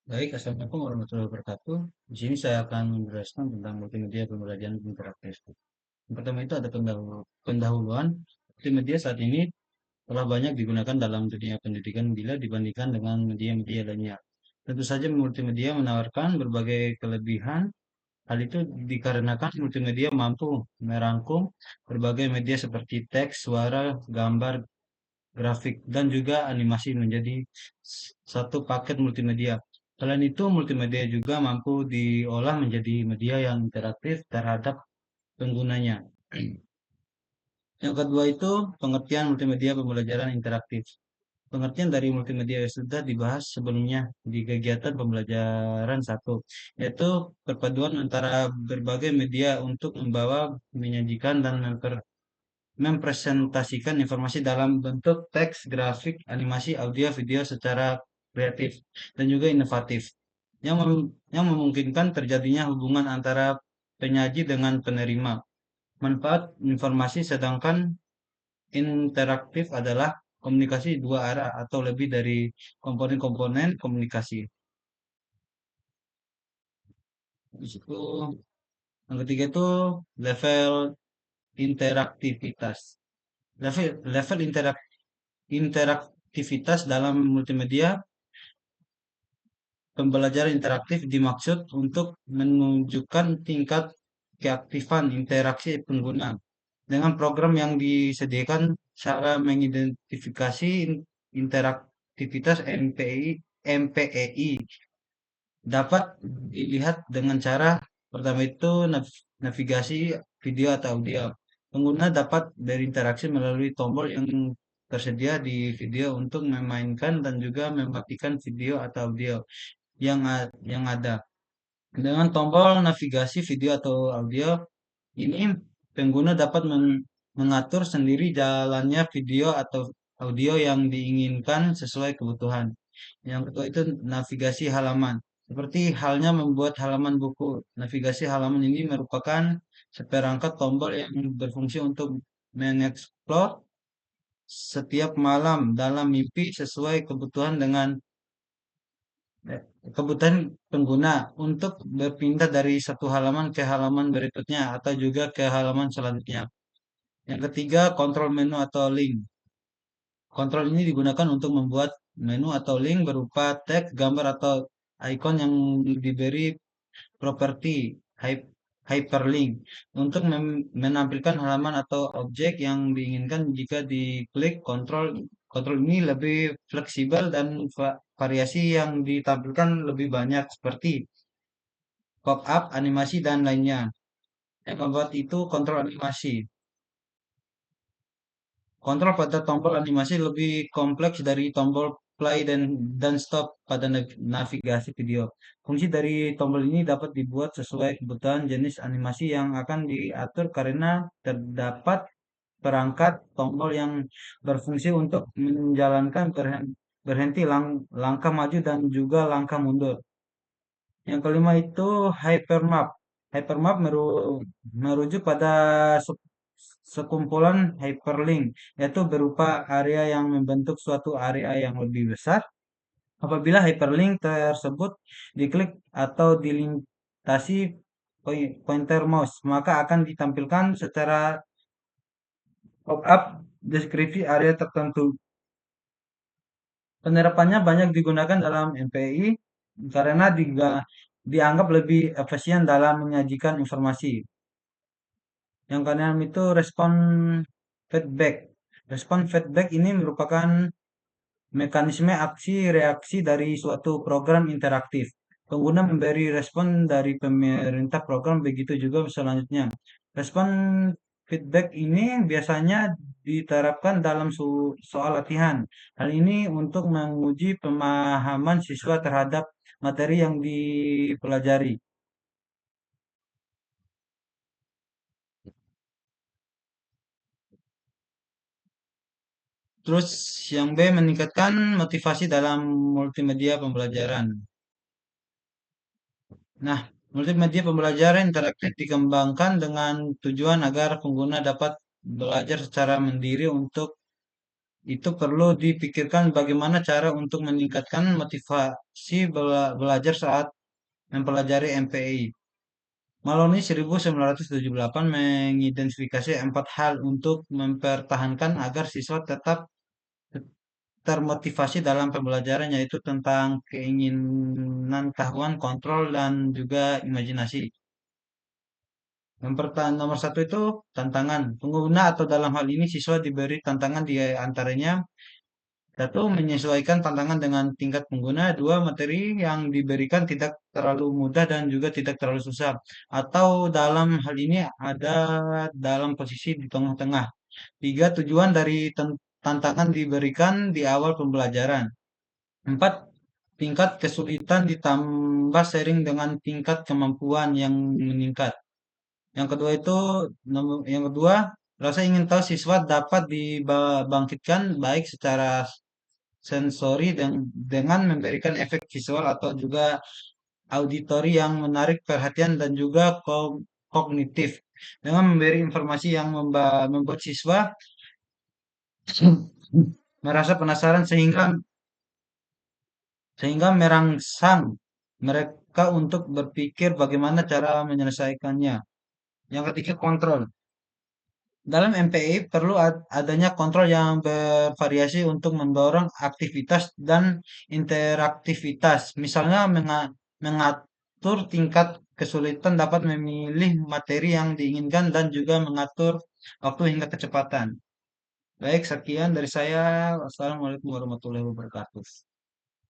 Baik, Assalamualaikum warahmatullahi wabarakatuh. Di sini saya akan menjelaskan tentang multimedia pembelajaran interaktif. Yang pertama itu ada pendahuluan. Multimedia saat ini telah banyak digunakan dalam dunia pendidikan bila dibandingkan dengan media-media lainnya. Tentu saja multimedia menawarkan berbagai kelebihan. Hal itu dikarenakan multimedia mampu merangkum berbagai media seperti teks, suara, gambar, grafik, dan juga animasi menjadi satu paket multimedia. Selain itu, multimedia juga mampu diolah menjadi media yang interaktif terhadap penggunanya. Yang kedua itu pengertian multimedia pembelajaran interaktif. Pengertian dari multimedia sudah dibahas sebelumnya di kegiatan pembelajaran satu, yaitu perpaduan antara berbagai media untuk membawa, menyajikan, dan mempresentasikan informasi dalam bentuk teks, grafik, animasi, audio, video secara kreatif dan juga inovatif yang memungkinkan terjadinya hubungan antara penyaji dengan penerima. Manfaat informasi sedangkan interaktif adalah komunikasi dua arah atau lebih dari komponen-komponen komunikasi. Di situ yang ketiga itu level interaktivitas. Level interaktivitas dalam multimedia pembelajaran interaktif dimaksud untuk menunjukkan tingkat keaktifan interaksi pengguna dengan program yang disediakan. Cara mengidentifikasi interaktivitas MPEI dapat dilihat dengan cara pertama itu navigasi video atau audio. Pengguna dapat berinteraksi melalui tombol yang tersedia di video untuk memainkan dan juga mematikan video atau audio yang ada. Dengan tombol navigasi video atau audio ini, pengguna dapat mengatur sendiri jalannya video atau audio yang diinginkan sesuai kebutuhan. Yang kedua itu navigasi halaman. Seperti halnya membuat halaman buku, navigasi halaman ini merupakan seperangkat tombol yang berfungsi untuk mengeksplor setiap malam dalam mimpi sesuai kebutuhan pengguna untuk berpindah dari satu halaman ke halaman berikutnya atau juga ke halaman selanjutnya. Yang ketiga, kontrol menu atau link. Kontrol ini digunakan untuk membuat menu atau link berupa teks, gambar, atau icon yang diberi properti hyperlink untuk menampilkan halaman atau objek yang diinginkan jika diklik kontrol. Kontrol ini lebih fleksibel dan variasi yang ditampilkan lebih banyak seperti pop-up, animasi, dan lainnya. Yang keempat itu kontrol animasi. Kontrol pada tombol animasi lebih kompleks dari tombol play dan stop pada navigasi video. Fungsi dari tombol ini dapat dibuat sesuai kebutuhan jenis animasi yang akan diatur karena terdapat perangkat tombol yang berfungsi untuk menjalankan berhenti langkah maju dan juga langkah mundur. Yang kelima itu hypermap. Hypermap merujuk pada sekumpulan hyperlink, yaitu berupa area yang membentuk suatu area yang lebih besar. Apabila hyperlink tersebut diklik atau dilintasi pointer mouse, maka akan ditampilkan secara pop-up deskripsi area tertentu. Penerapannya banyak digunakan dalam MPI karena dianggap lebih efisien dalam menyajikan informasi. Yang keenam itu respon feedback. Respon feedback ini merupakan mekanisme aksi reaksi dari suatu program interaktif. Pengguna memberi respon dari pemerintah program, begitu juga selanjutnya. Respon feedback ini biasanya diterapkan dalam soal latihan. Hal ini untuk menguji pemahaman siswa terhadap materi yang dipelajari. Terus yang B, meningkatkan motivasi dalam multimedia pembelajaran. Nah, multimedia pembelajaran interaktif dikembangkan dengan tujuan agar pengguna dapat belajar secara mandiri untuk itu perlu dipikirkan bagaimana cara untuk meningkatkan motivasi belajar saat mempelajari MPI. Maloney 1978 mengidentifikasi 4 hal untuk mempertahankan agar siswa tetap termotivasi dalam pembelajaran, yaitu tentang keinginan tahuan, kontrol, dan juga imajinasi. Nomor satu itu tantangan. Pengguna atau dalam hal ini siswa diberi tantangan di antaranya. Satu, menyesuaikan tantangan dengan tingkat pengguna. Dua, materi yang diberikan tidak terlalu mudah dan juga tidak terlalu susah. Atau dalam hal ini ada dalam posisi di tengah-tengah. Tiga, tujuan dari tantangan diberikan di awal pembelajaran. Empat, tingkat kesulitan ditambah sering dengan tingkat kemampuan yang meningkat. Yang kedua itu, yang kedua, rasa ingin tahu siswa dapat dibangkitkan baik secara sensori dan dengan memberikan efek visual atau juga auditori yang menarik perhatian dan juga kognitif dengan memberi informasi yang membuat siswa merasa penasaran sehingga merangsang mereka untuk berpikir bagaimana cara menyelesaikannya. Yang ketiga, kontrol. Dalam MPI perlu adanya kontrol yang bervariasi untuk mendorong aktivitas dan interaktivitas. Misalnya mengatur tingkat kesulitan, dapat memilih materi yang diinginkan, dan juga mengatur waktu hingga kecepatan. Baik, sekian dari saya. Wassalamualaikum warahmatullahi wabarakatuh.